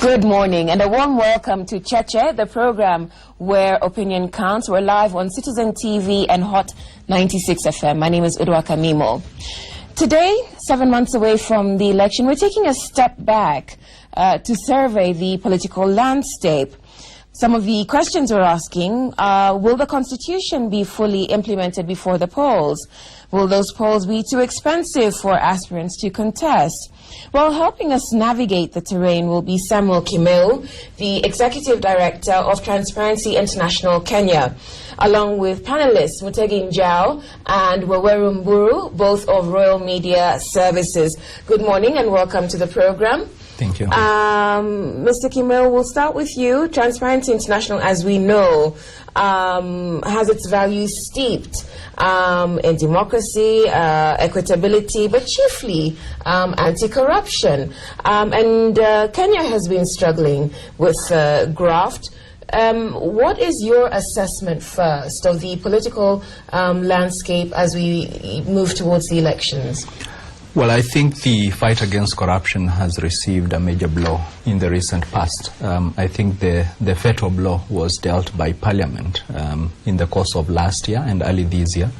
Good morning and a warm welcome to Cheche, the program where opinion counts. We're live on Citizen TV and Hot 96 FM. My name is Udwa Kamimo. Today, 7 months away from the election, we're taking a step back to survey the political landscape. Some of the questions we're asking, will the Constitution be fully implemented before the polls? Will those polls be too expensive for aspirants to contest? Well, helping us navigate the terrain will be Samuel Kimeu, the Executive Director of Transparency International Kenya, along with panelists Mutegi Njau and Waweru Mburu, both of Royal Media Services. Good morning and welcome to the program. Thank you. Mr. Kimeu, we'll start with you. Transparency International, as we know, has its values steeped in democracy, equitability, but chiefly anti-corruption. And Kenya has been struggling with graft. What is your assessment first of the political landscape as we move towards the elections? Well, I think the fight against corruption has received a major blow in the recent past. I think the fatal blow was dealt by Parliament in the course of last year and early this year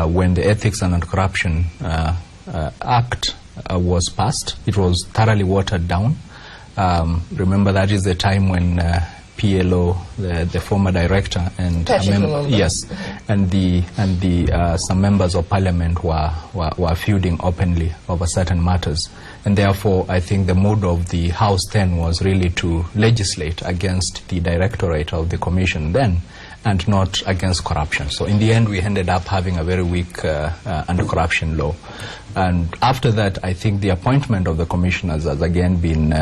when the Ethics and Anti-Corruption Act was passed. It was thoroughly watered down. Remember, that is the time when PLO, the former director, and some members of Parliament were feuding openly over certain matters, and therefore I think the mood of the House then was really to legislate against the directorate of the Commission then, and not against corruption. So in the end, we ended up having a very weak anti-corruption law. And after that, I think the appointment of the commissioners has again been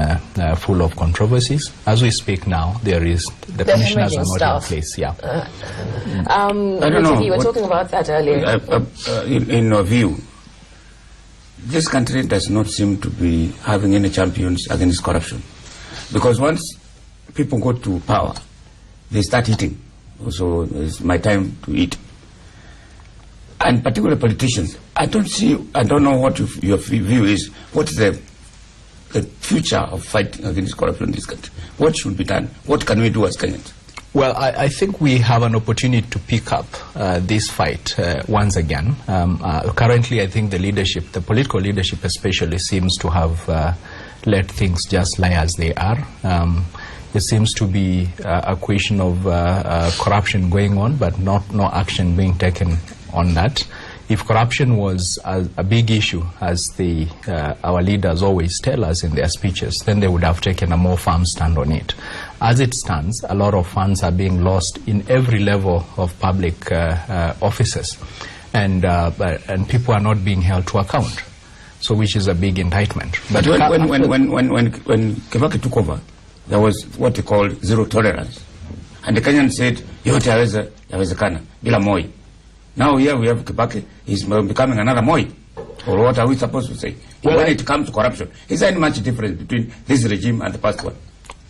full of controversies. As we speak now, the commissioners are not in place. Yeah. I don't know. You were talking about that earlier. In your view, this country does not seem to be having any champions against corruption. Because once people go to power, they start eating. So it's my time to eat. And particularly politicians, I don't know what your view is. What is the future of fighting against corruption in this country? What should be done? What can we do as Kenyans? Well, I think we have an opportunity to pick up this fight once again. Currently, I think the political leadership especially, seems to have let things just lie as they are. There seems to be a question of corruption going on, but no action being taken on that. If corruption was a big issue, as our leaders always tell us in their speeches, then they would have taken a more firm stand on it. As it stands, a lot of funds are being lost in every level of public offices, and people are not being held to account. So, which is a big indictment. But when Kibaki took over, there was what they call zero tolerance, and the Kenyans said, "Yote yawezekana bila Moi." Now here we have Kibaki, he's becoming another Moi. Or what are we supposed to say? Well, when it comes to corruption, is there any much difference between this regime and the past one?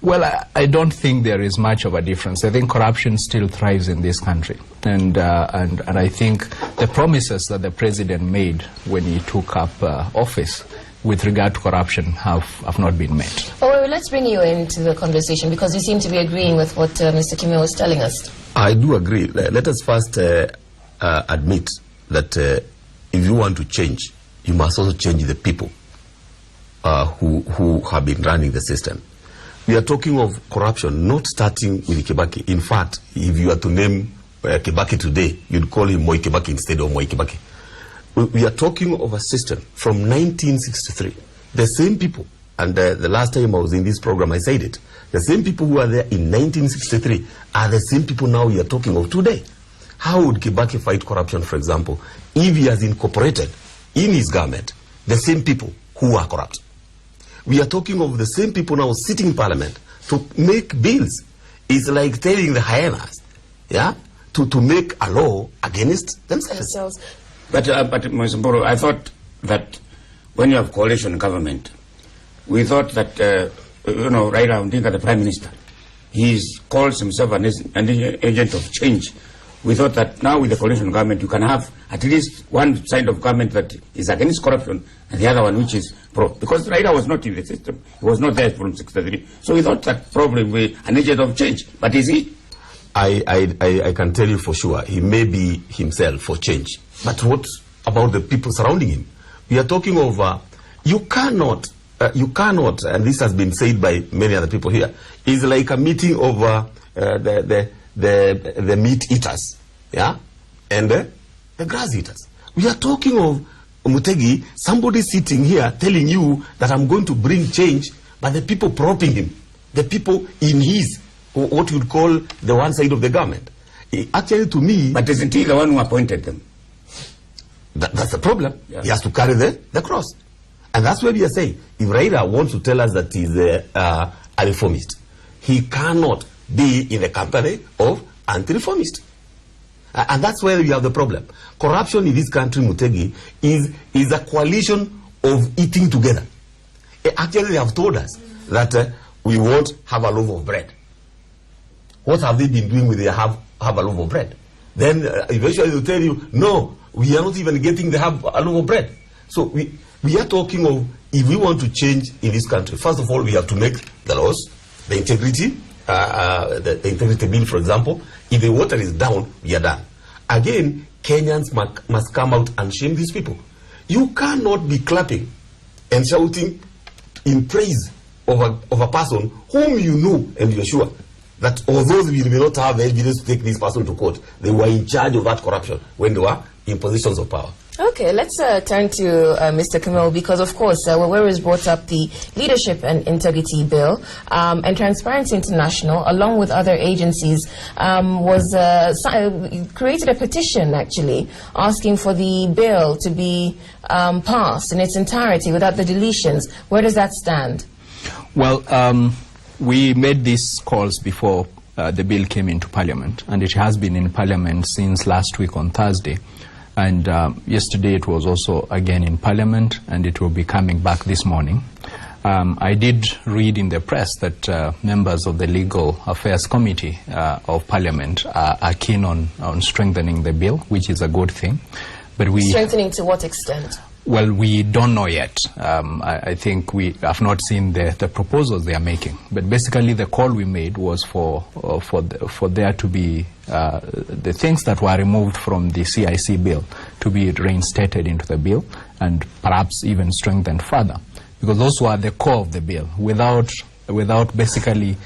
Well, I don't think there is much of a difference. I think corruption still thrives in this country. And I think the promises that the president made when he took up office with regard to corruption have not been met. Well, let's bring you into the conversation because you seem to be agreeing with what Mr. Kimeu was telling us. I do agree. Let us first admit that if you want to change, you must also change the people who have been running the system. We are talking of corruption not starting with Kibaki. In fact, if you are to name Kibaki today, you'd call him Moi Kibaki instead of Moi Kibaki. We are talking of a system from 1963. The same people, and the last time I was in this program I said it, the same people who are there in 1963 are the same people now we are talking of today. How would Kibaki fight corruption, for example, if he has incorporated in his government the same people who are corrupt? We are talking of the same people now sitting in parliament to make bills. It's like telling the hyenas, yeah, to make a law against themselves. But Mr. Mburu, I thought that when you have coalition government, we thought that, Raila Odinga, the Prime Minister, he calls himself an agent of change we thought that now with the coalition government, you can have at least one side of government that is against corruption and the other one which is pro. Because Raila was not in the system. He was not there from 63. So we thought that probably be an agent of change. But is he? I can tell you for sure, he may be himself for change. But what about the people surrounding him? We are talking of, you cannot, and this has been said by many other people here, is like a meeting of the meat eaters, yeah, and the grass eaters. We are talking of Mutegi, somebody sitting here telling you that I'm going to bring change, but the people propping him, the people in his, what you'd call the one side of the government. Actually, to me... But isn't he the one who appointed them? That's the problem. Yeah. He has to carry the cross. And that's where we are saying, if Raila wants to tell us that he's a reformist, he cannot be in the company of anti-reformist. And that's where we have the problem. Corruption in this country, Mutegi, is a coalition of eating together. Actually, they have told us that we won't have a loaf of bread. What have they been doing with their have a loaf of bread? Then eventually they'll tell you, no, we are not even getting the have a loaf of bread. So we are talking of, if we want to change in this country, first of all, we have to make the laws, the integrity, the integrity bill, for example. If the water is down, we are done. Again, Kenyans must come out and shame these people. You cannot be clapping and shouting in praise of a person whom you know and you are sure that although we may not have evidence to take this person to court, they were in charge of that corruption when they were in positions of power. Okay, let's turn to Mr. Kamel, because of course Waweru brought up the Leadership and Integrity Bill, and Transparency International, along with other agencies, created a petition actually asking for the bill to be passed in its entirety without the deletions. Where does that stand? Well, we made these calls before the bill came into Parliament, and it has been in Parliament since last week on Thursday. And yesterday it was also again in Parliament, and it will be coming back this morning. I did read in the press that members of the Legal Affairs Committee of Parliament are keen on strengthening the bill, which is a good thing. But strengthening to what extent? Well, we don't know yet. I think we have not seen the proposals they are making. But basically the call we made was for there to be the things that were removed from the CIC bill to be reinstated into the bill, and perhaps even strengthened further. Because those were the core of the bill. Without basically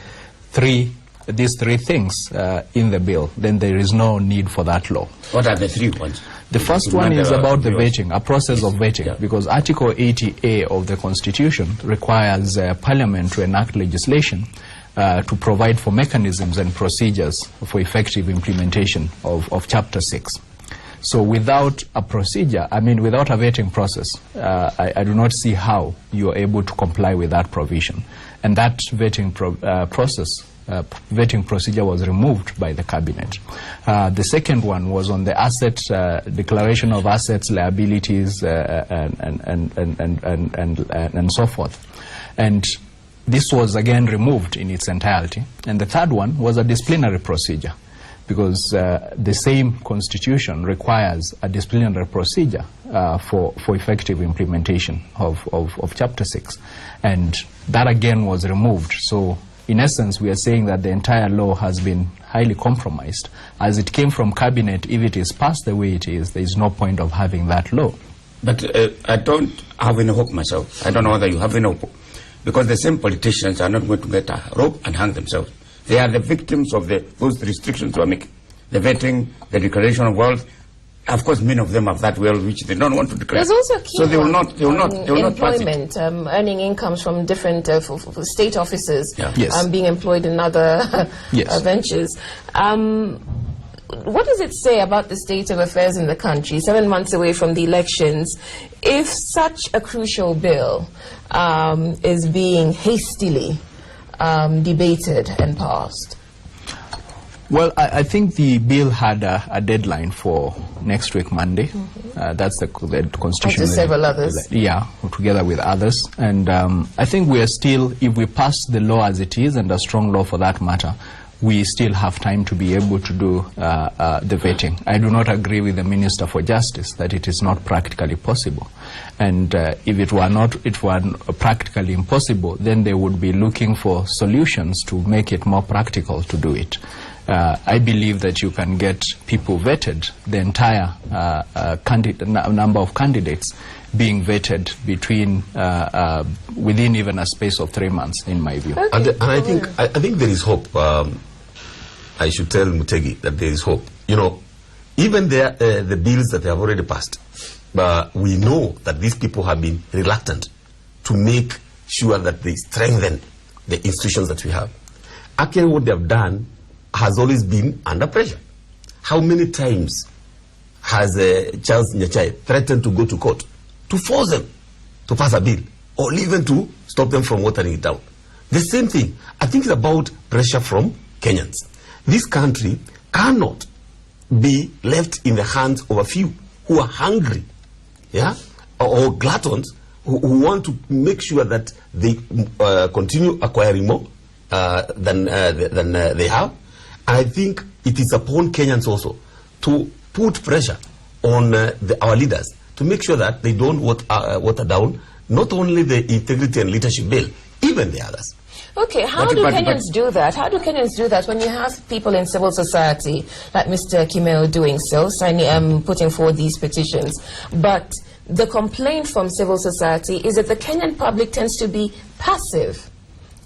these three things in the bill, then there is no need for that law. What are the 3 points? The first one is about the vetting, a process of vetting, because Article 80A of the Constitution requires Parliament to enact legislation to provide for mechanisms and procedures for effective implementation of Chapter 6. So without a procedure, without a vetting process, I do not see how you are able to comply with that provision. And that vetting vetting procedure was removed by the cabinet. The second one was on the asset declaration of assets, liabilities, and so forth. And this was again removed in its entirety. And the third one was a disciplinary procedure, because the same constitution requires a disciplinary procedure for effective implementation of Chapter 6. And that again was removed. So in essence, we are saying that the entire law has been highly compromised. As it came from cabinet, if it is passed the way it is, there is no point of having that law. But I don't have any hope myself. I don't know whether you have any hope. Because the same politicians are not going to get a rope and hang themselves. They are the victims of those restrictions we are making. The vetting, the declaration of wealth. Of course, many of them have that wealth which they don't want to declare. There's also key so they will not employment, earning incomes from different state offices, yes. Being employed in other yes. ventures. What does it say about the state of affairs in the country, 7 months away from the elections, if such a crucial bill is being hastily debated and passed? Well, I think the bill had a deadline for next week, Monday. That's the constitution. And several others. Yeah, together with others. And I think we are still, if we pass the law as it is, and a strong law for that matter, we still have time to be able to do the vetting. I do not agree with the Minister for Justice that it is not practically possible. And if it were practically impossible, then they would be looking for solutions to make it more practical to do it. I believe that you can get people vetted, the entire number of candidates being vetted between within even a space of 3 months, in my view. Okay. And I think there is hope. I should tell Mutegi that there is hope. You know, even the bills that they have already passed, we know that these people have been reluctant to make sure that they strengthen the institutions that we have. Actually, what they have done has always been under pressure. How many times has Charles Nyachai threatened to go to court to force them to pass a bill, or even to stop them from watering it down? The same thing. I think it's about pressure from Kenyans. This country cannot be left in the hands of a few who are hungry, yeah, or gluttons who want to make sure that they continue acquiring more than they have. And I think it is upon Kenyans also to put pressure on our leaders to make sure that they don't water down not only the integrity and leadership bill, even the others. Okay, how do Kenyans do that? How do Kenyans do that when you have people in civil society, like Mr. Kimeo doing so, putting forward these petitions? But the complaint from civil society is that the Kenyan public tends to be passive.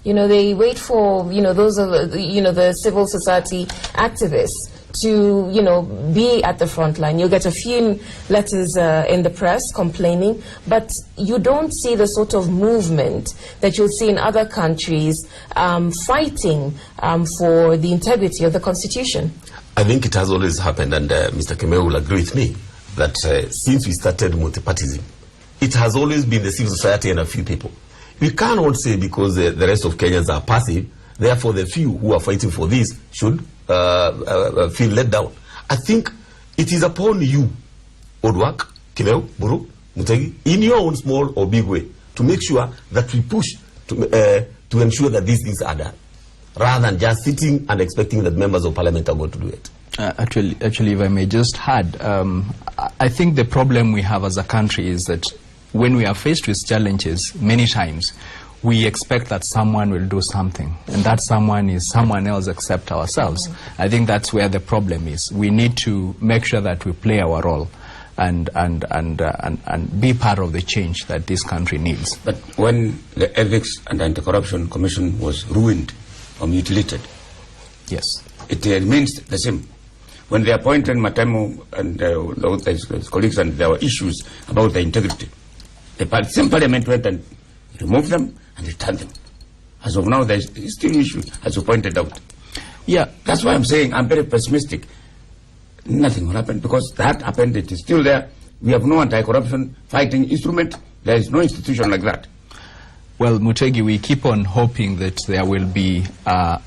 You know, they wait for, those of, the civil society activists to, be at the front line. You'll get a few letters in the press complaining, but you don't see the sort of movement that you'll see in other countries fighting for the integrity of the Constitution. I think it has always happened, and Mr. Kimeo will agree with me, that since we started multipartyism, it has always been the civil society and a few people. We cannot say because the rest of Kenyans are passive, therefore the few who are fighting for this should feel let down. I think it is upon you, Odwak, Kimeo, Buru, Mutegi, in your own small or big way, to make sure that we push to ensure that these things are done, rather than just sitting and expecting that members of parliament are going to do it. Actually, if I may just add, I think the problem we have as a country is that when we are faced with challenges, many times we expect that someone will do something, and that someone is someone else except ourselves. I think that's where the problem is. We need to make sure that we play our role and be part of the change that this country needs. But when the Ethics and Anti-Corruption Commission was ruined or mutilated, yes, it remains the same. When they appointed Matemo and his colleagues, and there were issues about the integrity, the same parliament went and removed them and returned them. As of now, there is still issue, as you pointed out. Yeah. That's why I'm saying I'm very pessimistic. Nothing will happen because that happened, it is still there. We have no anti-corruption fighting instrument. There is no institution like that. Well, Mutegi, we keep on hoping that there will be a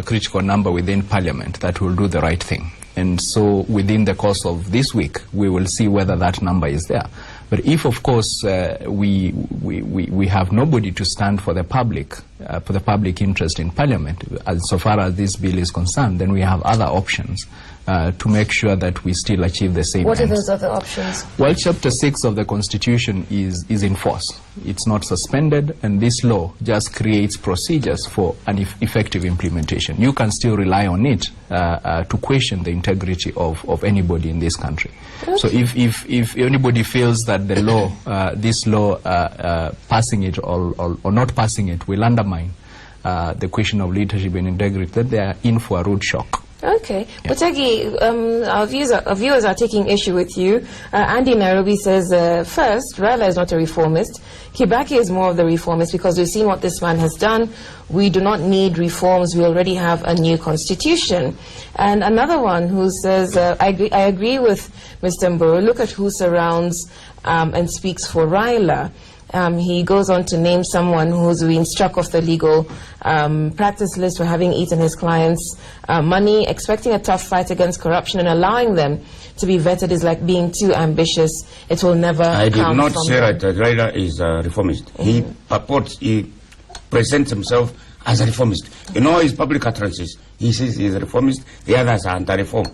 critical number within Parliament that will do the right thing. And so within the course of this week, we will see whether that number is there. But if, of course, we have nobody to stand for the public interest in Parliament, so far as this bill is concerned, then we have other options to make sure that we still achieve the same What ends. are those other options? Well, Chapter 6 of the Constitution is in force. It's not suspended, and this law just creates procedures for an effective implementation. You can still rely on it to question the integrity of anybody in this country. Okay. So if anybody feels that the law, this law, passing it or not passing it will undermine the question of leadership and integrity, then they are in for a rude shock. Okay. Yeah. Mutegi, our viewers are taking issue with you. Andy Nairobi says, first, Raila is not a reformist. Kibaki is more of the reformist because we've seen what this man has done. We do not need reforms. We already have a new constitution. And another one who says, I agree with Mr. Mburu. Look at who surrounds and speaks for Raila. He goes on to name someone who's been struck off the legal practice list for having eaten his clients' money. Expecting a tough fight against corruption and allowing them to be vetted is like being too ambitious. It will never I did not from say that Raila is a reformist. He presents himself as a reformist. You know his public utterances. He says he is a reformist, the others are anti-reform.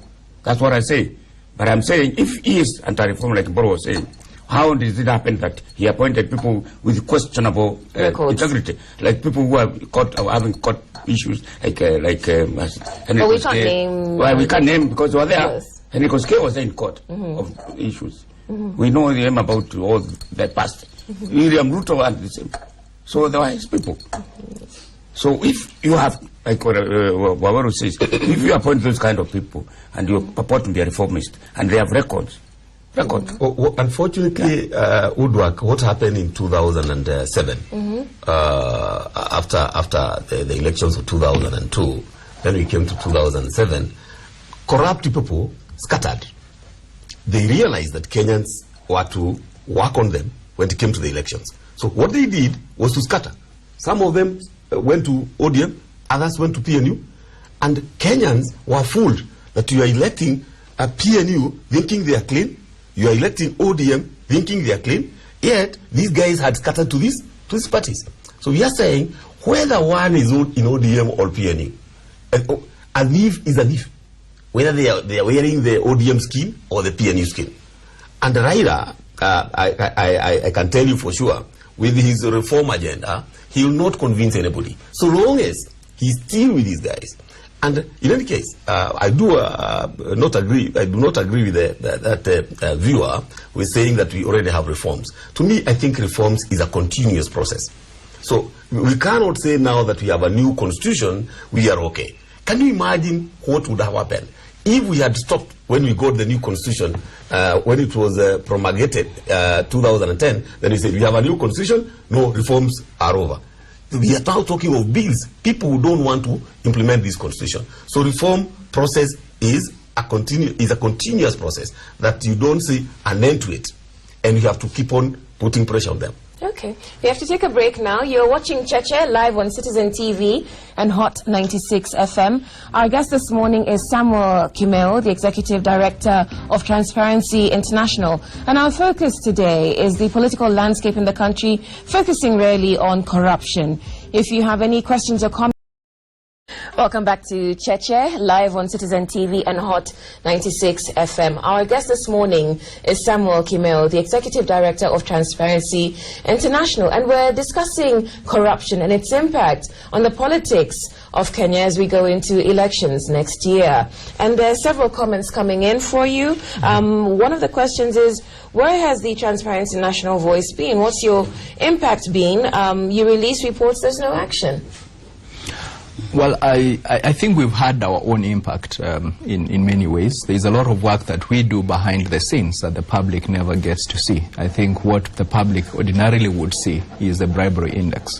That's what I say. But I'm saying, if he is anti-reform, like Boro was saying, how did it happen that he appointed people with questionable integrity, like people who have caught or having caught issues like we can't name. Well, we can't name because they were there. Henry Koske was there in court of issues. We know him about all that past. William Ruto and the same. So they were his people. So if you have, like Wawaru says, if you appoint those kind of people and you purport to be a reformist and they have records. Unfortunately, Udwak, what happened in 2007, after the elections of 2002, then we came to 2007, corrupt people scattered. They realized that Kenyans were to work on them when it came to the elections. So what they did was to scatter. Some of them went to ODM, others went to PNU, and Kenyans were fooled that you are electing a PNU thinking they are clean, you are electing ODM thinking they are clean, yet these guys had scattered to these parties. So we are saying whether one is in ODM or PNU, a leaf is a leaf, whether they are wearing the ODM skin or the PNU skin. And Raila, I can tell you for sure, with his reform agenda, he will not convince anybody, so long as he's still with these guys. And in any case, I do not agree. I do not agree with that viewer who is saying that we already have reforms. To me, I think reforms is a continuous process. So we cannot say now that we have a new constitution, we are okay. Can you imagine what would have happened if we had stopped when we got the new constitution, when it was promulgated 2010? Then we said we have a new constitution, no, reforms are over. We are now talking of bills, people who don't want to implement this constitution. So reform process is a continuous process that you don't see an end to it, and you have to keep on putting pressure on them. Okay, we have to take a break now. You're watching Cheche live on Citizen TV and Hot 96 FM. Our guest this morning is Samuel Kimeo, the Executive Director of Transparency International. And our focus today is the political landscape in the country, focusing really on corruption. If you have any questions or comments, welcome back to Cheche, live on Citizen TV and Hot 96 FM. Our guest this morning is Samuel Kimeo, the Executive Director of Transparency International, and we're discussing corruption and its impact on the politics of Kenya as we go into elections next year. And there are several comments coming in for you. One of the questions is, where has the Transparency International voice been? What's your impact been? You release reports, there's no action. Well, I think we've had our own impact in many ways. There's a lot of work that we do behind the scenes that the public never gets to see. I think what the public ordinarily would see is the bribery index,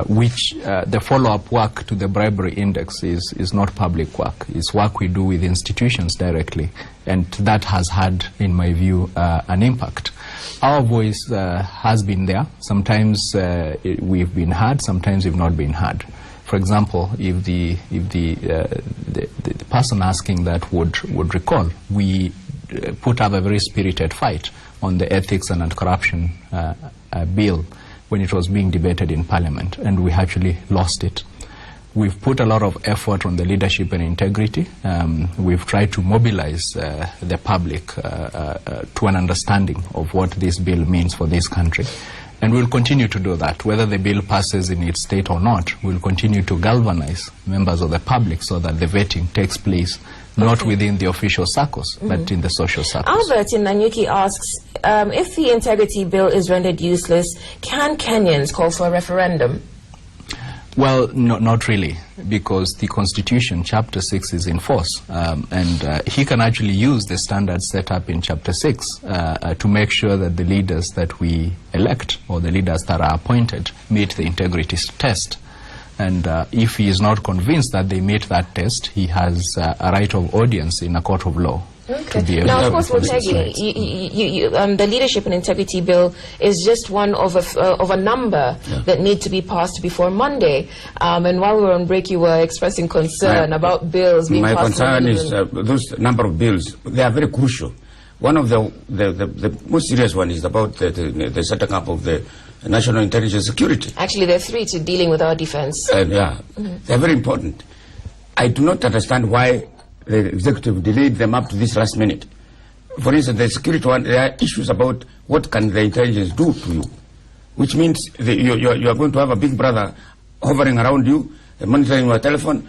which the follow-up work to the bribery index is not public work. It's work we do with institutions directly, and that has had, in my view, an impact. Our voice has been there. Sometimes we've been heard, sometimes we've not been heard. For example, if the person asking that would recall, we put up a very spirited fight on the ethics and anti-corruption bill when it was being debated in Parliament, and we actually lost it. We've put a lot of effort on the leadership and integrity. We've tried to mobilize the public to an understanding of what this bill means for this country. And we'll continue to do that. Whether the bill passes in its state or not, we'll continue to galvanize members of the public so that the vetting takes place not within the official circles, but in the social circles. Albert in Nanyuki asks, if the integrity bill is rendered useless, can Kenyans call for a referendum? Well, no, not really, because the Constitution, Chapter 6, is in force, and he can actually use the standards set up in Chapter 6 to make sure that the leaders that we elect, or the leaders that are appointed, meet the integrity test. And if he is not convinced that they meet that test, he has a right of audience in a court of law. Okay. Now, of course, Mutegi, the Leadership and Integrity Bill is just one of a number that need to be passed before Monday. And while we were on break, you were expressing concern about bills being passed. My concern is those number of bills. They are very crucial. One of the most serious one is about the setting up of the national intelligence security. Actually, there are 3 to dealing with our defense. Yeah, they're very important. I do not understand why the executive delayed them up to this last minute. For instance, the security one, there are issues about what can the intelligence do to you, which means you are going to have a big brother hovering around you, monitoring your telephone.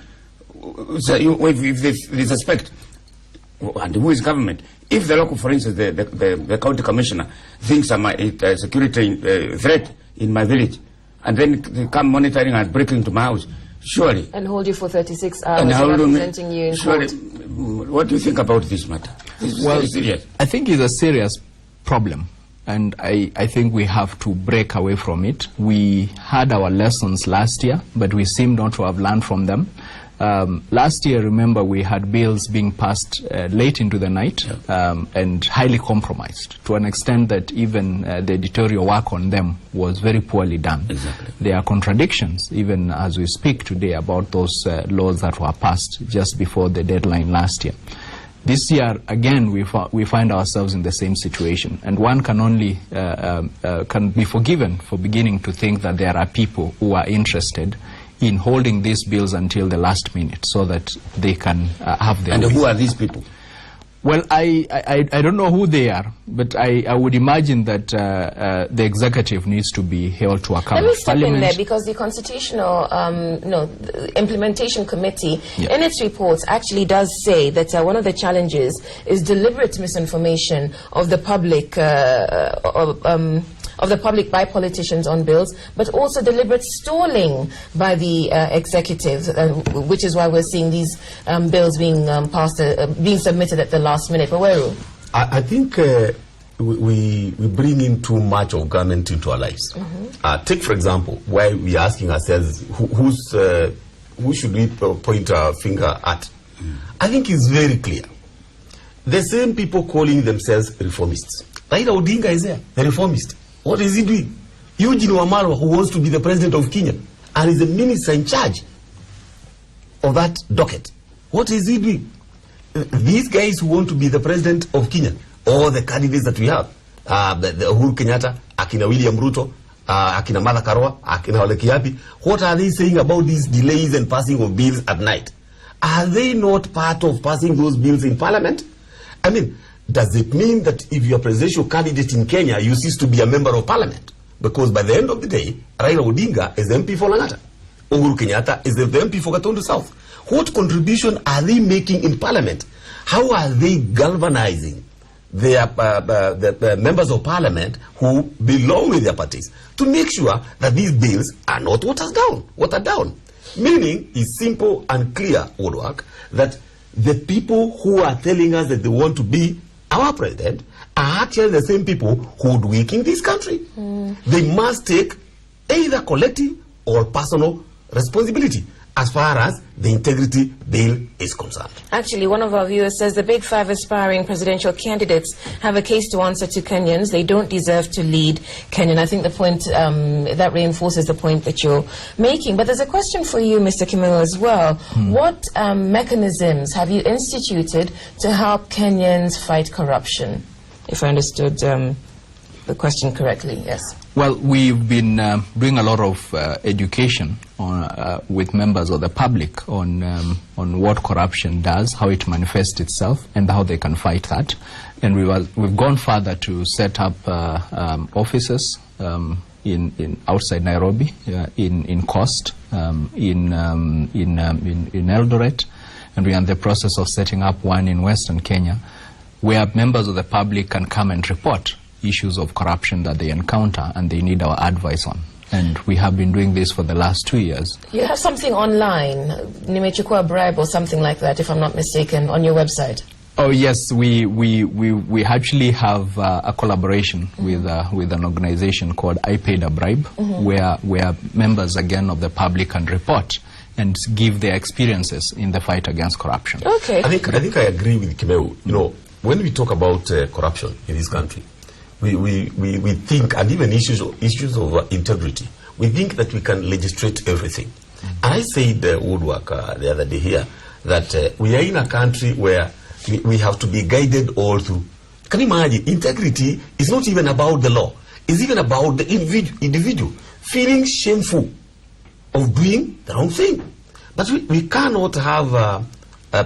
So if they suspect, and who is government? If the local, for instance, the county commissioner thinks I'm a security threat in my village, and then they come monitoring and breaking into my house, surely. And hold you for 36 hours and representing you in court. What do you think about this matter? This is serious. I think it's a serious problem. And I think we have to break away from it. We had our lessons last year, but we seem not to have learned from them. Last year, remember, we had bills being passed late into the night and highly compromised to an extent that even the editorial work on them was very poorly done. Exactly. There are contradictions, even as we speak today, about those laws that were passed just before the deadline last year. This year, again, we find ourselves in the same situation, and one can only can be forgiven for beginning to think that there are people who are interested in holding these bills until the last minute so that they can have their And way. who are these people? Well, I don't know who they are, but I would imagine that the executive needs to be held to account. Let me step in there, because the Constitutional the Implementation Committee in its reports actually does say that one of the challenges is deliberate misinformation of the public by politicians on bills, but also deliberate stalling by the executive, which is why we're seeing these bills being passed, being submitted at the last minute. But I think we bring in too much of government into our lives. Take, for example, why we are asking ourselves who should we point our finger at. I think it's very clear. The same people calling themselves reformists. Raila Odinga is there, the reformist. What is he doing? Eugene Wamalwa, who wants to be the president of Kenya and is the minister in charge of that docket. What is he doing? These guys who want to be the president of Kenya, or the candidates that we have, the Uhuru Kenyatta, Akina William Ruto, Akina Martha Karua, Akina Ole Kiapi, what are they saying about these delays and passing of bills at night? Are they not part of passing those bills in parliament? I mean, does it mean that if you're a presidential candidate in Kenya, you cease to be a member of parliament? Because by the end of the day, Raila Odinga is the MP for Langata. Uhuru Kenyatta is the MP for Gatundu South. What contribution are they making in parliament? How are they galvanizing their the members of parliament who belong with their parties to make sure that these bills are not watered down? Meaning, is simple and clear, Woodwork, that the people who are telling us that they want to be our president are actually the same people hoodwinking this country. They must take either collective or personal responsibility as far as the integrity bill is concerned. Actually, one of our viewers says the big 5 aspiring presidential candidates have a case to answer to Kenyans. They don't deserve to lead Kenya. I think the point that reinforces the point that you're making. But there's a question for you, Mr. Kimelo, as well. What mechanisms have you instituted to help Kenyans fight corruption? If I understood the question correctly, yes. Well, we've been doing a lot of education on, with members of the public on what corruption does, how it manifests itself, and how they can fight that. And we've gone further to set up offices in outside Nairobi, in Coast, in Eldoret, and we are in the process of setting up one in Western Kenya, where members of the public can come and report issues of corruption that they encounter and they need our advice on. And we have been doing this for the last 2 years. You have something online, Nimechukua bribe or something like that, if I'm not mistaken, on your website. Oh yes, we actually have a collaboration with an organization called I Paid a Bribe, where members again of the public can report and give their experiences in the fight against corruption. Okay. I think I agree with Kimeu. You know, when we talk about corruption in this country, we think, and even issues of integrity, we think that we can legislate everything. And I said Woodwork the other day here that we are in a country where we have to be guided all through. Can you imagine? Integrity is not even about the law. It's even about the individual feeling shameful of doing the wrong thing. But we cannot have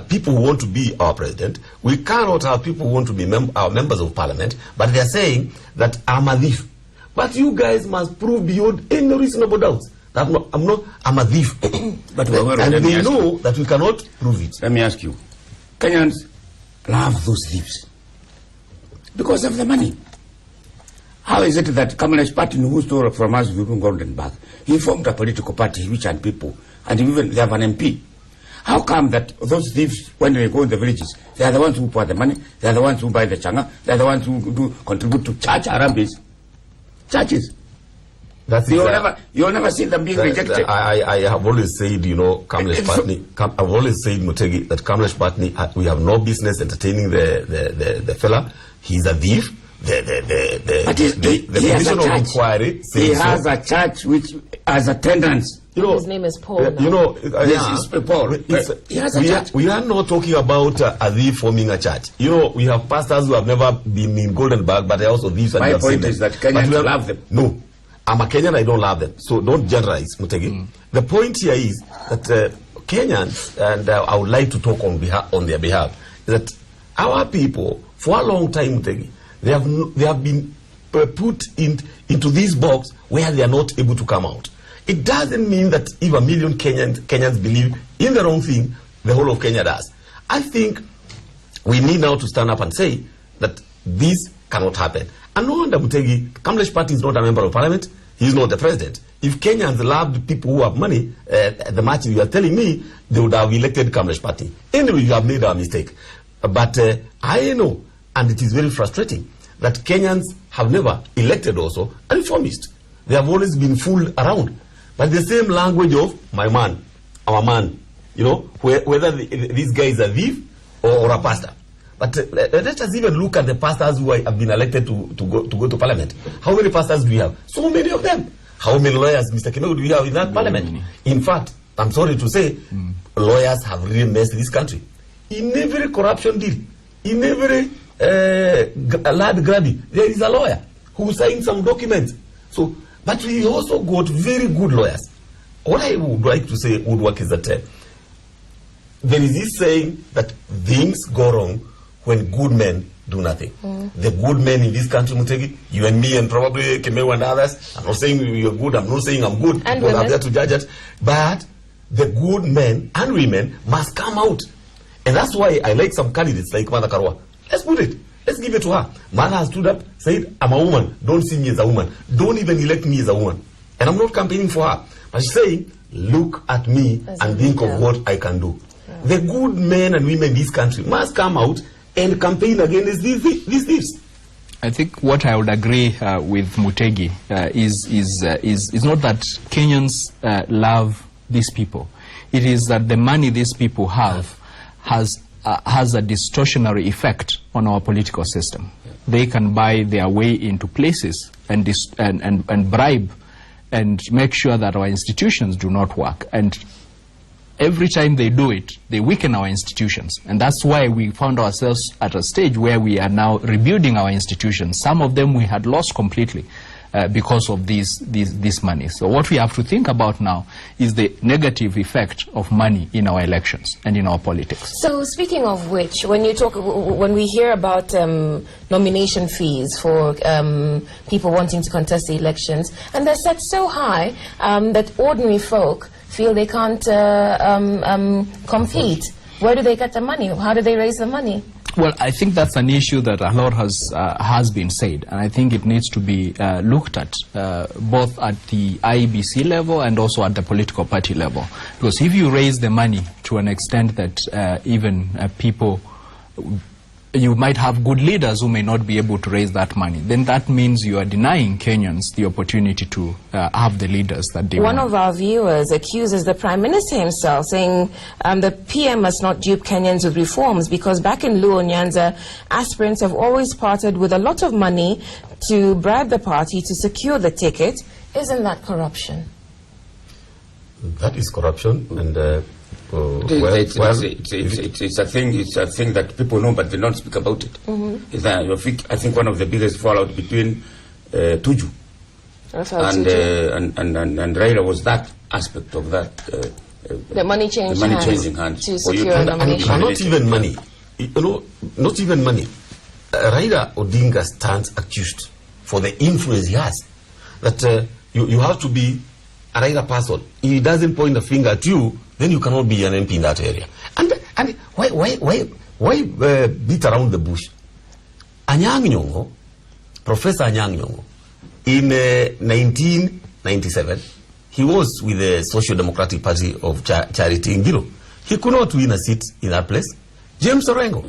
people who want to be our president. We cannot have people who want to be our members of parliament, but they are saying that I'm a thief. But you guys must prove beyond any reasonable doubt that I'm a thief. But and they know that we cannot prove it. Let me ask you, Kenyans love those thieves because of the money. How is it that Kamalesh Patin, who stole from us during Golden Bag, he formed a political party which had people, and even they have an MP. How come that those thieves, when they go in the villages, they are the ones who pour the money, they are the ones who buy the changa, they are the ones who contribute to church arambis, churches? You'll never see them being rejected. I have always said, you know, Kamlesh Patni, I've always said, Mutegi, that Kamlesh Patni, we have no business entertaining the fella. He's a thief. The commission of inquiry says he has a church which has attendance. You know, his name is Paul. You know, yes, Paul. He has a church. We are not talking about a thief forming a church. You know, we have pastors who have never been in Golden Bag, but they are also thieves. My point is that Kenyans love them. No, I'm a Kenyan. I don't love them. So don't generalize, Mutegi. The point here is that Kenyans, and I would like to talk on their behalf, that our people for a long time, Mutegi, they have been put into this box where they are not able to come out. It doesn't mean that if 1 million Kenyans believe in the wrong thing, the whole of Kenya does. I think we need now to stand up and say that this cannot happen. And no wonder, Mutegi, Kamlesh Party is not a member of parliament. He is not the president. If Kenyans loved people who have money, the much you are telling me, they would have elected Kamlesh Party. Anyway, you have made a mistake. But I know, and it is very frustrating, that Kenyans have never elected also a reformist. They have always been fooled around. But the same language of my man, our man, you know, whether this guy is a thief or a pastor. But let us even look at the pastors who have been elected to go to parliament. How many pastors do we have? So many of them. How many lawyers, Mr. Kemeu, do we have in that parliament? In fact, I'm sorry to say, lawyers have really messed this country. In every corruption deal, in every land grabbing, there is a lawyer who signed some documents. So, but we also got very good lawyers. What I would like to say would work is that there is this saying that things go wrong when good men do nothing. The good men in this country, Mutegi, you and me and probably Kemeu and others, I'm not saying you're good, I'm not saying I'm good, and people are there to judge us, but the good men and women must come out. And that's why I like some candidates like Mother Karua. Let's put it. Let's give it to her. Man has stood up, said, I'm a woman. Don't see me as a woman. Don't even elect me as a woman. And I'm not campaigning for her. But she's saying, look at me and think of what I can do. Yeah. The good men and women in this country must come out and campaign against these thieves. I think what I would agree with Mutegi is not that Kenyans love these people. It is that the money these people have has a distortionary effect on our political system. They can buy their way into places and bribe and make sure that our institutions do not work. And every time they do it, they weaken our institutions. And that's why we found ourselves at a stage where we are now rebuilding our institutions. Some of them we had lost completely because of this money. So what we have to think about now is the negative effect of money in our elections and in our politics. So speaking of which, when we hear about nomination fees for people wanting to contest the elections, and they're set so high that ordinary folk feel they can't compete, where do they get the money? How do they raise the money? Well, I think that's an issue that a lot has been said, and I think it needs to be looked at both at the IEBC level and also at the political party level. Because if you raise the money to an extent that even people, you might have good leaders who may not be able to raise that money, then that means you are denying Kenyans the opportunity to have the leaders that they want. One of our viewers accuses the Prime Minister himself, saying the PM must not dupe Kenyans with reforms, because back in Luo Nyanza, aspirants have always parted with a lot of money to bribe the party to secure the ticket. Isn't that corruption? That is corruption, and it's a thing that people know, but they don't speak about it. I think one of the biggest fallout between Tuju. And Raila was that aspect of that. The money changing hands to secure nomination. Not even money. Not even money. Raila Odinga stands accused for the influence he has. That you have to be a Raila person. If he doesn't point a finger at you, then you cannot be an MP in that area. And why beat around the bush? Anyang' Nyong'o, Professor Anyang' Nyong'o, in 1997, he was with the Social Democratic Party of Charity in Giro. He could not win a seat in that place. James Orengo.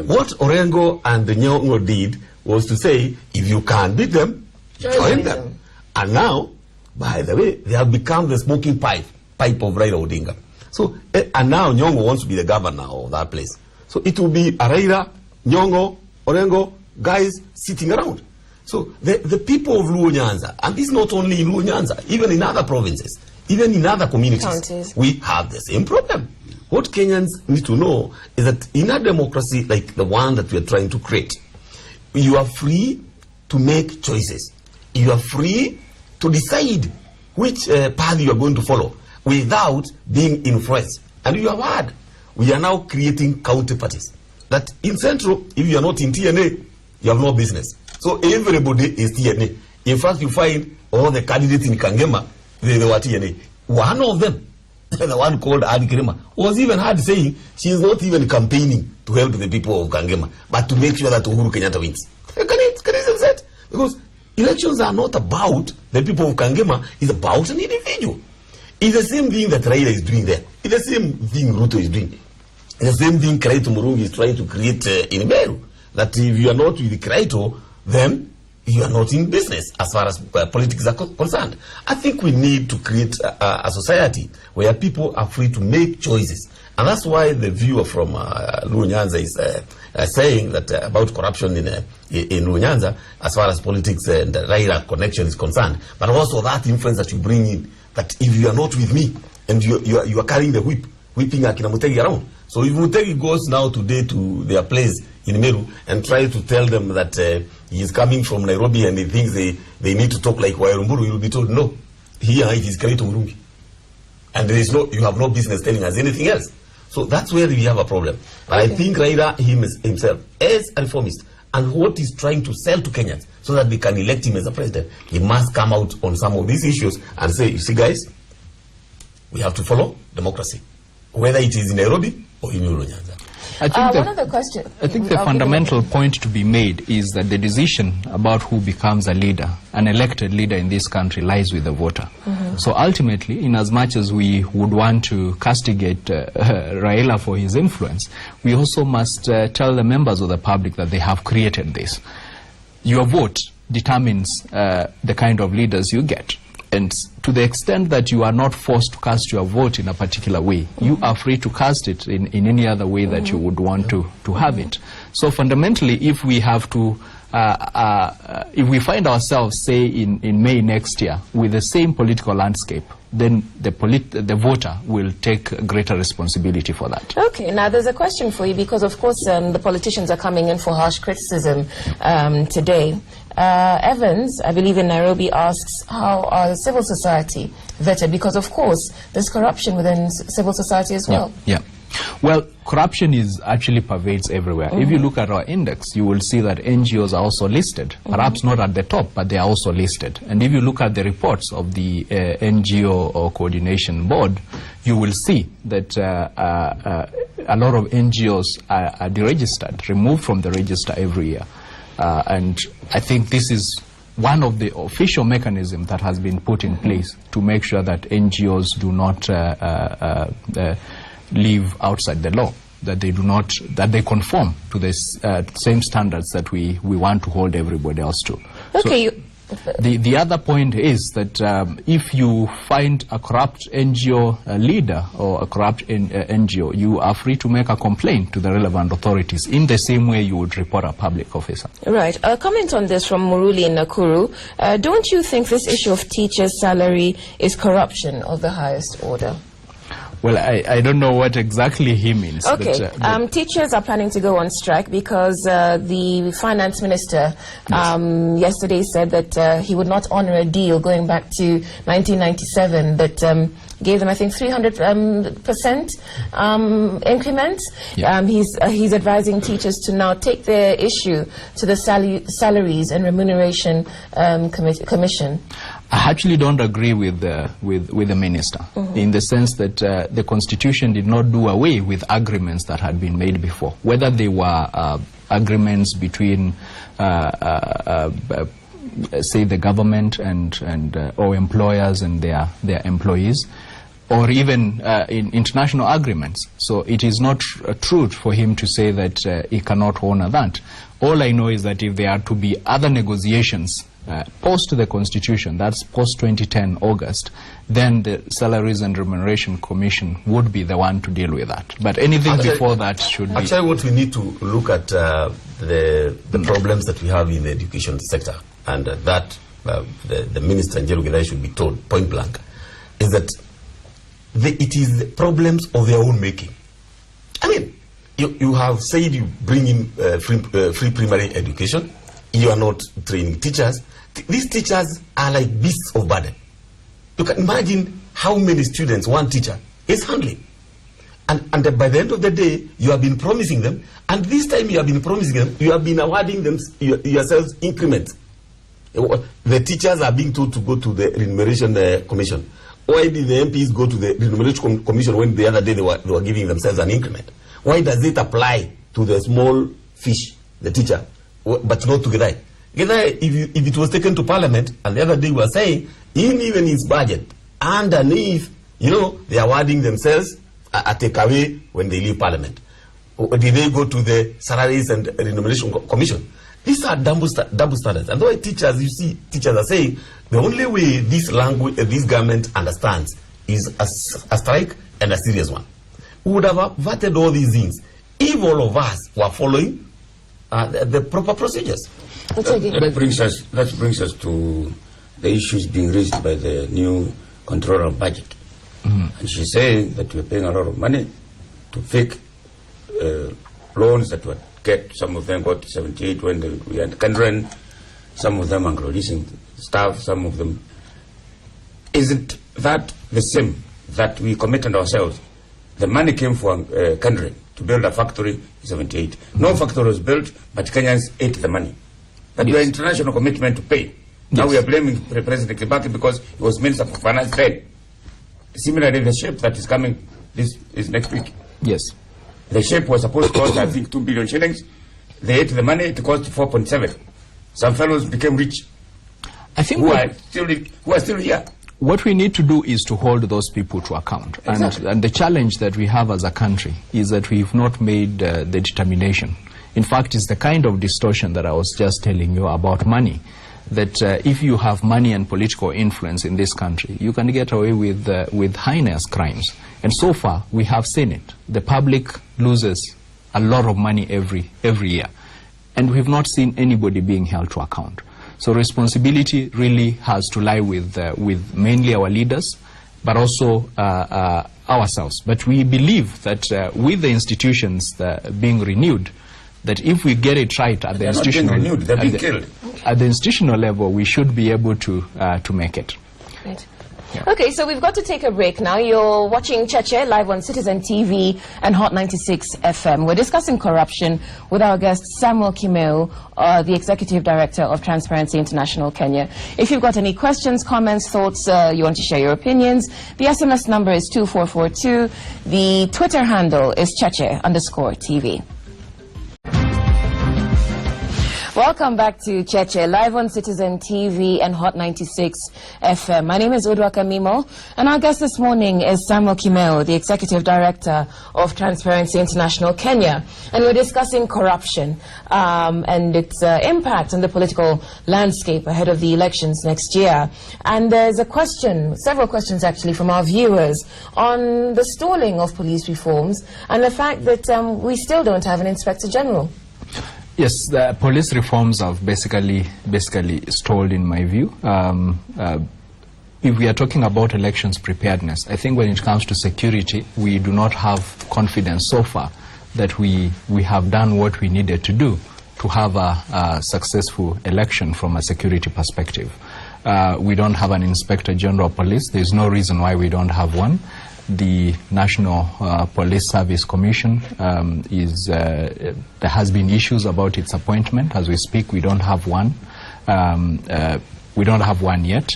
What Orengo and the Nyong'o did was to say, if you can't beat them, join them. And now, by the way, they have become the smoking pipe of Raila Odinga. So, and now Nyong'o wants to be the governor of that place. So it will be Raila, Nyong'o, Orengo, guys sitting around. So the people of Luo Nyanza, and this is not only in Luo Nyanza, even in other provinces, even in other communities, we have the same problem. What Kenyans need to know is that in a democracy like the one that we are trying to create, you are free to make choices. You are free to decide which path you are going to follow without being influenced. And you have heard, we are now creating county parties. That in Central, if you are not in TNA, you have no business. So everybody is TNA. In fact, you find all the candidates in Kangema, they were TNA. One of them, the one called Adi Kirima, was even heard saying she is not even campaigning to help the people of Kangema, but to make sure that Uhuru Kenyatta wins. Can you say? Because elections are not about the people of Kangema, it's about an individual. It's the same thing that Raila is doing there. It's the same thing Ruto is doing. It's the same thing Kraito Murungi is trying to create in Meru. That if you are not with Kraito, then you are not in business as far as politics are concerned. I think we need to create a society where people are free to make choices. And that's why the viewer from Luo Nyanza is saying that about corruption in Luo Nyanza as far as politics and Raila connection is concerned. But also that influence that you bring in, that if you are not with me and you are carrying the whipping Akina Mutegi around. So if Mutegi goes now today to their place in Meru and try to tell them that he is coming from Nairobi and he thinks they need to talk like Wairumburu, you will be told, no, here it is Kraito Murungi. And there is you have no business telling us anything else. So that's where we have a problem. But I think Raila himself is a reformist. And what he's trying to sell to Kenyans so that they can elect him as a president, he must come out on some of these issues and say, you see guys, we have to follow democracy, whether it is in Nairobi or in Luo Nyanza. I think the fundamental point to be made is that the decision about who becomes a leader, an elected leader in this country, lies with the voter. So ultimately, in as much as we would want to castigate Raila for his influence, we also must tell the members of the public that they have created this. Your vote determines the kind of leaders you get. And to the extent that you are not forced to cast your vote in a particular way, you are free to cast it in any other way that you would want to have it. So fundamentally, if we have to, if we find ourselves, say, in May next year with the same political landscape, then the voter will take greater responsibility for that. Okay, now there's a question for you because, of course, the politicians are coming in for harsh criticism today. Evans, I believe in Nairobi, asks how are civil society vetted? Because, of course, there's corruption within civil society as well. Yeah. Well, corruption actually pervades everywhere. If you look at our index, you will see that NGOs are also listed. Perhaps not at the top, but they are also listed. And if you look at the reports of the NGO or Coordination Board, you will see that a lot of NGOs are deregistered, removed from the register every year. And I think this is one of the official mechanisms that has been put in place to make sure that NGOs do not live outside the law, that they do not, that they conform to the same standards that we want to hold everybody else to. Okay. So, the other point is that if you find a corrupt NGO leader or a corrupt NGO, you are free to make a complaint to the relevant authorities in the same way you would report a public officer. Right. A comment on this from Muruli in Nakuru. Don't you think this issue of teachers' salary is corruption of the highest order? Well, I don't know what exactly he means. Okay, but, teachers are planning to go on strike because the finance minister yesterday said that he would not honor a deal going back to 1997 that gave them, I think, 300% increments. Yeah. He's advising teachers to now take their issue to the Salaries and Remuneration Commission. I actually don't agree with the minister in the sense that the Constitution did not do away with agreements that had been made before, whether they were agreements between say the government and or employers and their employees, or even in international agreements. So it is not true for him to say that he cannot honor that. All I know is that if there are to be other negotiations post the Constitution, that's post 2010 August, then the Salaries and Remuneration Commission would be the one to deal with that. But anything before that should be... Actually, what we need to look at the problems that we have in the education sector, and that the Minister and General Gidai should be told point blank, is that it is the problems of their own making. I mean, you have said you bring in free primary education, you are not training teachers. These teachers are like beasts of burden. You can imagine how many students one teacher is handling. And by the end of the day, you have been promising them, and this time you have been promising them, you have been awarding them yourselves increments. The teachers are being told to go to the Remuneration Commission. Why did the MPs go to the Remuneration Commission when the other day they were giving themselves an increment? Why does it apply to the small fish, the teacher, but not to Gidai? Gidai, if it was taken to Parliament, and the other day we were saying, even his budget, underneath, they are awarding themselves a takeaway when they leave Parliament. Or did they go to the Salaries and Remuneration Commission? These are double standards. And the way teachers, you see, teachers are saying, the only way this government understands is a strike, and a serious one. We would have averted all these things if all of us were following the proper procedures. That brings us to the issues being raised by the new controller of budget. And she's saying that we're paying a lot of money to fake loans that were get. Some of them got 78 when we had Kandran. Some of them are releasing staff. Some of them. Isn't that the same that we committed ourselves? The money came from Kandran to build a factory in 78. No factory was built, but Kenyans ate the money. That was an international commitment to pay. Now we are blaming President Kibaki because he was Minister for Finance then. Similarly, the shape that is coming this is next week. Yes. The shape was supposed to cost, I think, 2 billion shillings. They ate the money, it cost 4.7. Some fellows became rich. I think who are still here. What we need to do is to hold those people to account. Exactly. And the challenge that we have as a country is that we've not made the determination. In fact, it's the kind of distortion that I was just telling you about money, that if you have money and political influence in this country, you can get away with heinous crimes. And so far, we have seen it. The public loses a lot of money every year. And we've not seen anybody being held to account. So responsibility really has to lie with mainly our leaders, but also ourselves. But we believe that with the institutions being renewed, that if we get it right at the institutional level, we should be able to make it. Right. Yeah. Okay, so we've got to take a break now. You're watching Cheche live on Citizen TV and Hot 96 FM. We're discussing corruption with our guest Samuel Kimeu, the Executive Director of Transparency International Kenya. If you've got any questions, comments, thoughts, you want to share your opinions, the SMS number is 2442. The Twitter handle is Cheche_TV. Welcome back to Cheche, live on Citizen TV and Hot 96 FM. My name is Udwa Kamimo, and our guest this morning is Samuel Kimeu, the Executive Director of Transparency International Kenya. And we're discussing corruption and its impact on the political landscape ahead of the elections next year. And there's a question, several questions actually, from our viewers on the stalling of police reforms and the fact that we still don't have an Inspector General. Yes, the police reforms have basically stalled, in my view. if we are talking about elections preparedness, I think when it comes to security, we do not have confidence so far that we have done what we needed to do to have a successful election from a security perspective. We don't have an Inspector General of Police. There's no reason why we don't have one. The National Police Service Commission there has been issues about its appointment. As we speak, we don't have one. We don't have one yet.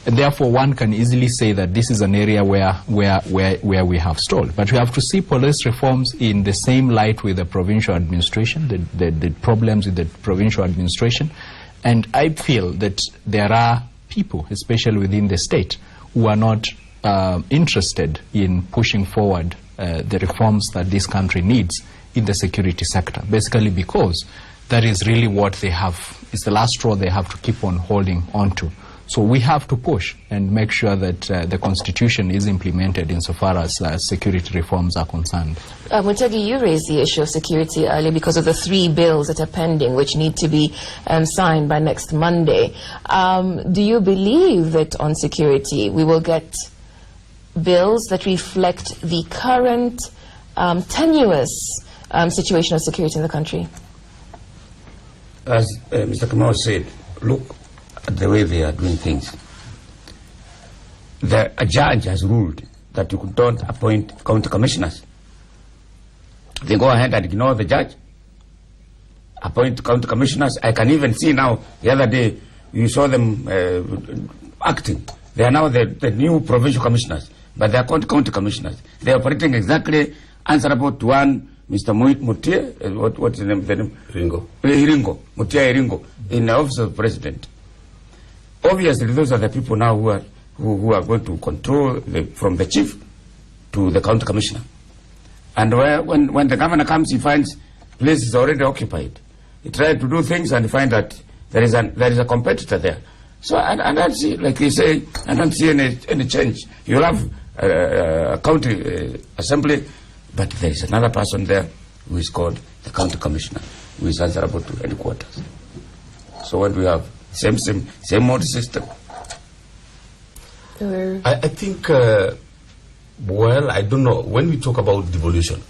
And therefore, one can easily say that this is an area where we have stalled. But we have to see police reforms in the same light with the provincial administration, the problems with the provincial administration. And I feel that there are people, especially within the state, who are not interested in pushing forward the reforms that this country needs in the security sector, basically because that is really what they have, it's the last straw they have to keep on holding on to. So we have to push and make sure that the Constitution is implemented insofar as security reforms are concerned. Mutegi, you raised the issue of security earlier because of the 3 bills that are pending, which need to be signed by next Monday. Do you believe that on security we will get bills that reflect the current tenuous situation of security in the country? As Mr. Kamau said, look at the way they are doing things. A judge has ruled that you don't appoint county commissioners. They go ahead and ignore the judge, appoint county commissioners. I can even see now, the other day, you saw them acting. They are now the new provincial commissioners, but they are county commissioners. They are operating exactly answerable to one Mr. Mutia, what's the name? Iringo. Mutia Iringo, in the office of the president. Obviously, those are the people now who are going to control from the chief to the county commissioner. And when the governor comes, he finds place is already occupied. He tries to do things and find that there is a competitor there. So I don't see, like you say, I don't see any change. You have a county assembly, but there is another person there who is called the county commissioner, who is answerable to headquarters. So what we have, same old system. I think, well, I don't know. When we talk about devolution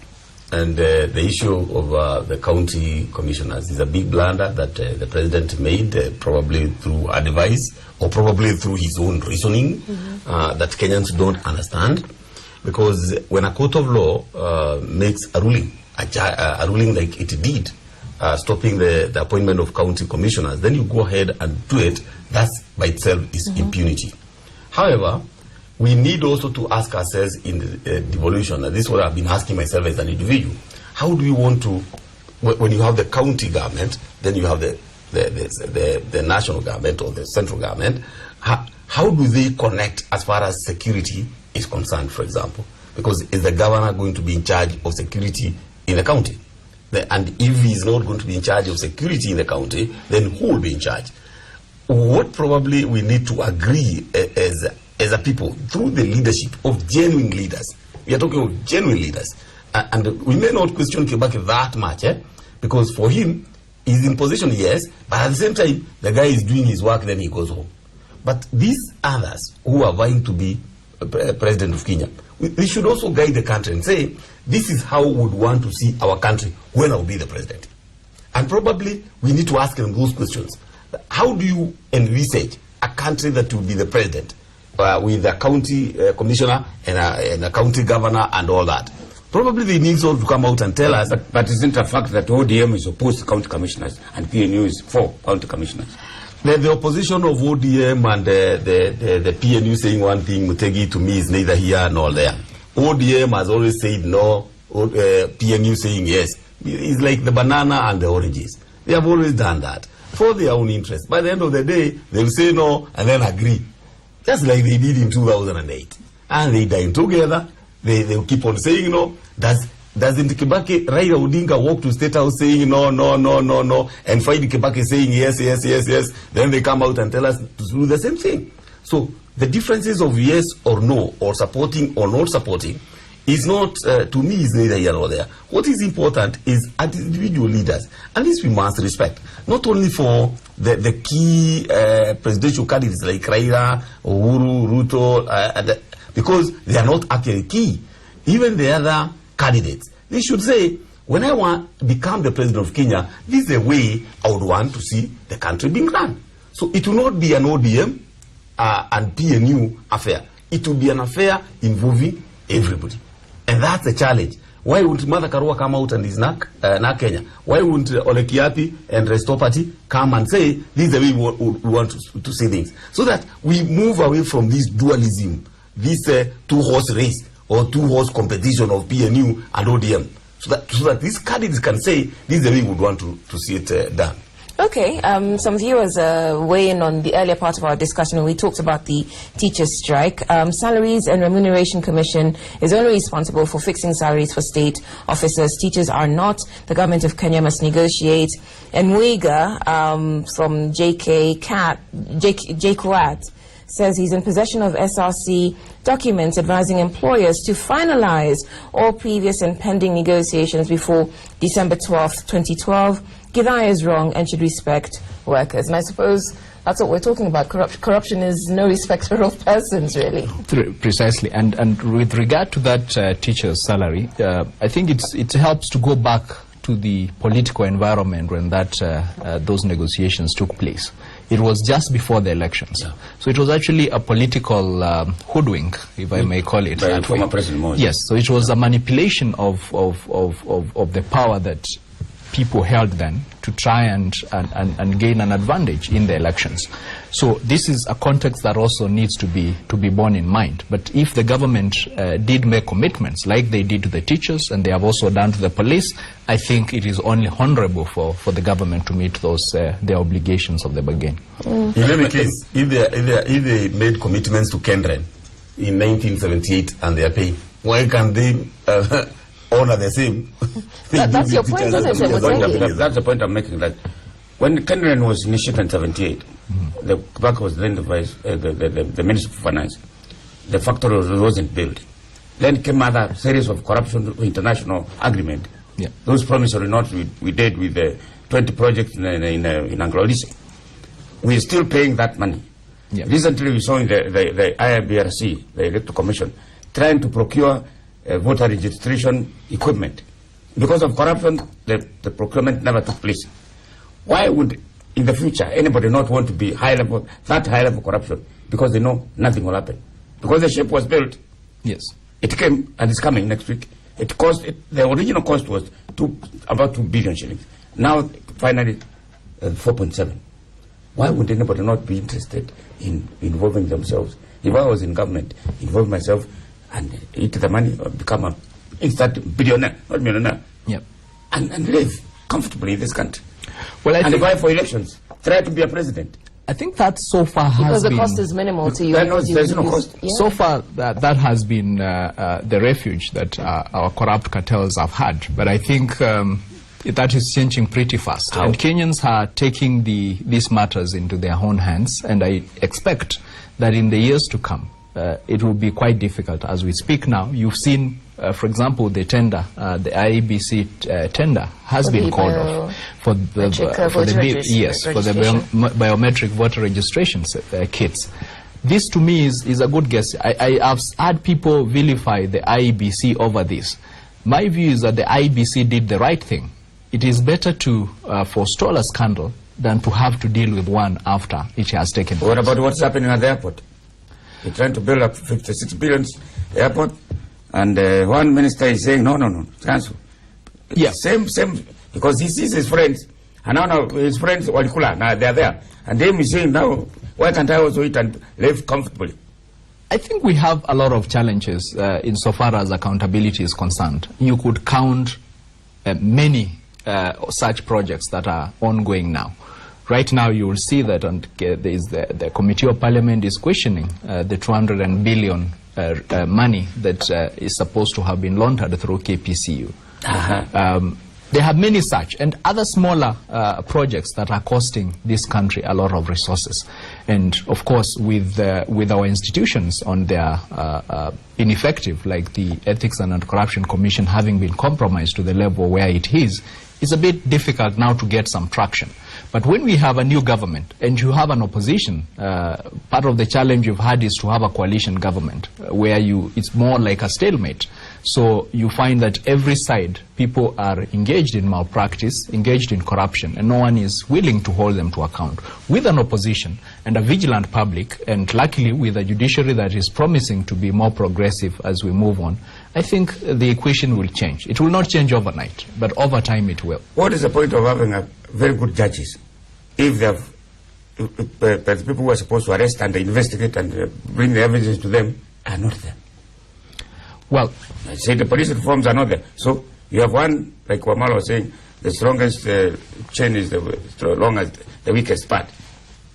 and the issue of the county commissioners is a big blunder that the president made, probably through advice or probably through his own reasoning that Kenyans don't understand. Because when a court of law makes a ruling, a ruling like it did, stopping the appointment of county commissioners, then you go ahead and do it. That by itself is impunity. However, we need also to ask ourselves in the devolution, and this is what I've been asking myself as an individual. How do we want to, when you have the county government, then you have the national government or the central government, how do they connect as far as security is concerned, for example? Because is the governor going to be in charge of security in the county? And if he is not going to be in charge of security in the county, then who will be in charge? What probably we need to agree as a people through the leadership of genuine leaders. We are talking of genuine leaders. And we may not question Kibaki that much, because for him, he's in position, yes, but at the same time, the guy is doing his work, then he goes home. But these others who are vying to be president of Kenya, we should also guide the country and say, this is how we would want to see our country when I will be the president. And probably we need to ask them those questions. How do you envisage a country that will be the president with a county commissioner and a county governor and all that? Probably they need to come out and tell us. But isn't a fact that ODM is opposed to county commissioners and PNU is for county commissioners? The opposition of ODM and the PNU saying one thing, Mutegi, to me is neither here nor there. ODM has always said no, PNU saying yes. It's like the banana and the oranges. They have always done that for their own interest. By the end of the day, they'll say no and then agree. Just like they did in 2008. And they died together. They'll keep on saying no. Doesn't Kibaki, Raila Odinga walk to State House saying no, no, no, no, no, and find Kibaki saying yes, yes, yes, yes. Then they come out and tell us to do the same thing. So the differences of yes or no, or supporting or not supporting, is not, to me, is neither here nor there. What is important is at individual leaders, and this we must respect, not only for the key presidential candidates like Raila, Uhuru, Ruto, because they are not actually key. Even the other candidates, they should say, when I want to become the president of Kenya, this is the way I would want to see the country being run. So it will not be an ODM and PNU affair. It will be an affair involving everybody. And that's the challenge. Why wouldn't Martha Karua come out and is not Kenya? Why wouldn't Ole Kiapi and Resto Party come and say, this is the way we want to see things? So that we move away from this dualism, this two-horse race or two-horse competition of PNU and ODM. So that these candidates can say, this is the way we would want to see it done. Okay, some viewers weigh in on the earlier part of our discussion when we talked about the teachers' strike. Salaries and Remuneration Commission is only responsible for fixing salaries for state officers. Teachers are not. The government of Kenya must negotiate. And Mwiga from JKUAT says he's in possession of SRC documents advising employers to finalize all previous and pending negotiations before December 12th, 2012. Githai is wrong and should respect workers. And I suppose that's what we're talking about. Corruption is no respecter of persons, really. Precisely. And with regard to that teacher's salary, I think it helps to go back to the political environment when those negotiations took place. It was just before the elections. Yeah. So it was actually a political hoodwink, if I may call it. By former President Moi. Yes, so it was a manipulation of the power that people held then to try and gain an advantage in the elections. So this is a context that also needs to be borne in mind. But if the government did make commitments like they did to the teachers and they have also done to the police, I think it is only honorable for the government to meet those their obligations of the bargain. In any case, if they made commitments to Kendren in 1978 and they are paying, why can't they honor the same? That's your point, isn't it? That's the point I'm making. That when Kendren was initiated in 78, the Kabaka was then the Minister for Finance. The factory wasn't built. Then came another series of corruption international agreement. Yeah. Those promissory notes we did with the 20 projects in Anglo-Lise. We are still paying that money. Yeah. Recently we saw in the IBRC, the Electoral Commission, trying to procure voter registration equipment. Because of corruption, the procurement never took place. Why would, in the future, anybody not want to be that high level corruption? Because they know nothing will happen. Because the ship was built. Yes. It came and it's coming next week. The original cost was about 2 billion shillings. Now, finally, 4.7. Why would anybody not be interested in involving themselves? If I was in government, involve myself and eat the money or become an instant billionaire, not millionaire. Yep. And live comfortably in this country. Well, and apply for elections. Try to be a president. I think that so far has been... Because the cost is minimal to you. There's no cost. Yeah. So far, that has been the refuge that our corrupt cartels have had. But I think that is changing pretty fast. How? And Kenyans are taking these matters into their own hands. And I expect that in the years to come, it will be quite difficult. As we speak now, you've seen, for example, the tender, the IEBC tender has been called off for the biometric voter registration kits. This to me is a good guess. I have had people vilify the IEBC over this. My view is that the IEBC did the right thing. It is better to forestall a scandal than to have to deal with one after it has taken place. What about what's happening at the airport? They're trying to build up 56 billion airport, and one minister is saying, no, cancel. Yeah. Same, because he sees his friends, and now his friends, Walikula, now they're there. And then he's saying, now, why can't I also eat and live comfortably? I think we have a lot of challenges insofar as accountability is concerned. You could count many such projects that are ongoing now. Right now, you will see that the Committee of Parliament is questioning the 200 billion money that is supposed to have been laundered through KPCU. There are many such and other smaller projects that are costing this country a lot of resources. And of course, with our institutions on their ineffective, like the Ethics and Anti-Corruption Commission having been compromised to the level where it is, it's a bit difficult now to get some traction. But when we have a new government and you have an opposition, part of the challenge you've had is to have a coalition government where it's more like a stalemate. So you find that every side, people are engaged in malpractice, engaged in corruption, and no one is willing to hold them to account. With an opposition and a vigilant public, and luckily with a judiciary that is promising to be more progressive as we move on, I think the equation will change. It will not change overnight, but over time it will. What is the point of having very good judges if they have the people who are supposed to arrest and investigate and bring the evidence to them are not there? Well, I say the police reforms are not there. So you have one, like Wamala was saying, the strongest chain is the longest, the weakest part.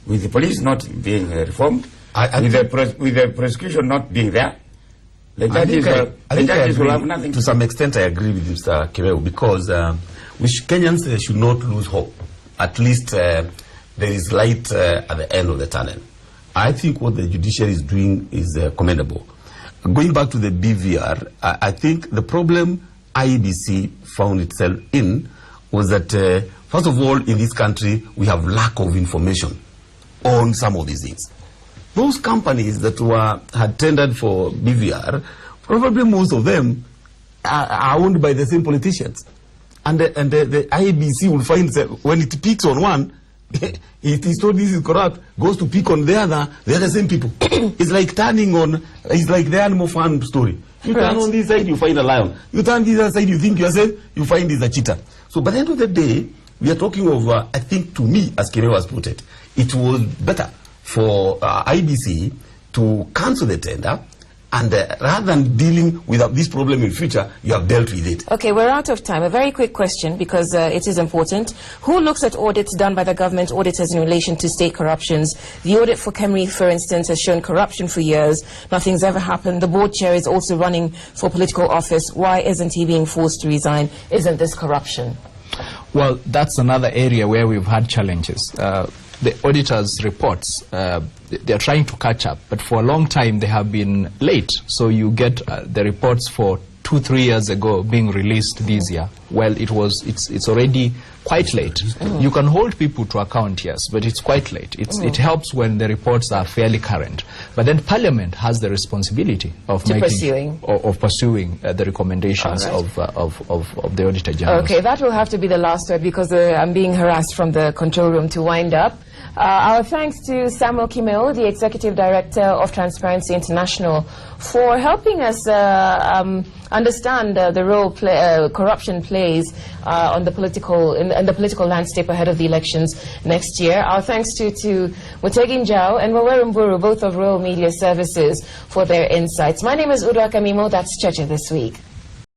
With the police not being reformed, with the prosecution not being there, the judges will have nothing. To some extent, I agree with Mr. Kireo, because Kenyans should not lose hope. At least there is light at the end of the tunnel. I think what the judiciary is doing is commendable. Going back to the BVR, I think the problem IEBC found itself in was that, first of all, in this country, we have lack of information on some of these things. Those companies that had tendered for BVR, probably most of them are owned by the same politicians. And the IEBC will find that when it picks on one, it is told this is corrupt, goes to pick on the other, they're the same people. It's like turning on, it's like the animal farm story. You turn on this side, you find a lion. You turn this other side, you think you're safe, you find it's a cheetah. So by the end of the day, we are talking of, I think to me, as Kireo has put it, it was better for IBC to cancel the tender, and rather than dealing with this problem in future, you have dealt with it. Okay, we're out of time. A very quick question, because it is important. Who looks at audits done by the government auditors in relation to state corruptions? The audit for Kemri, for instance, has shown corruption for years. Nothing's ever happened. The board chair is also running for political office. Why isn't he being forced to resign? Isn't this corruption? Well, that's another area where we've had challenges. The auditors' reports, they're trying to catch up, but for a long time they have been late. So you get the reports for 2-3 years ago being released this year. Well, it's already quite late. You can hold people to account, yes, but it's quite late. It helps when the reports are fairly current. But then Parliament has the responsibility of pursuing the recommendations of the Auditor General. Okay, that will have to be the last word, because I'm being harassed from the control room to wind up. Our thanks to Samuel Kimeo, the Executive Director of Transparency International, for helping us understand the role corruption plays on the political landscape ahead of the elections next year. Our thanks to Mutegi Njau and Waweru Mburu, both of Royal Media Services, for their insights. My name is Udwa Kamimo. That's Cheche this week.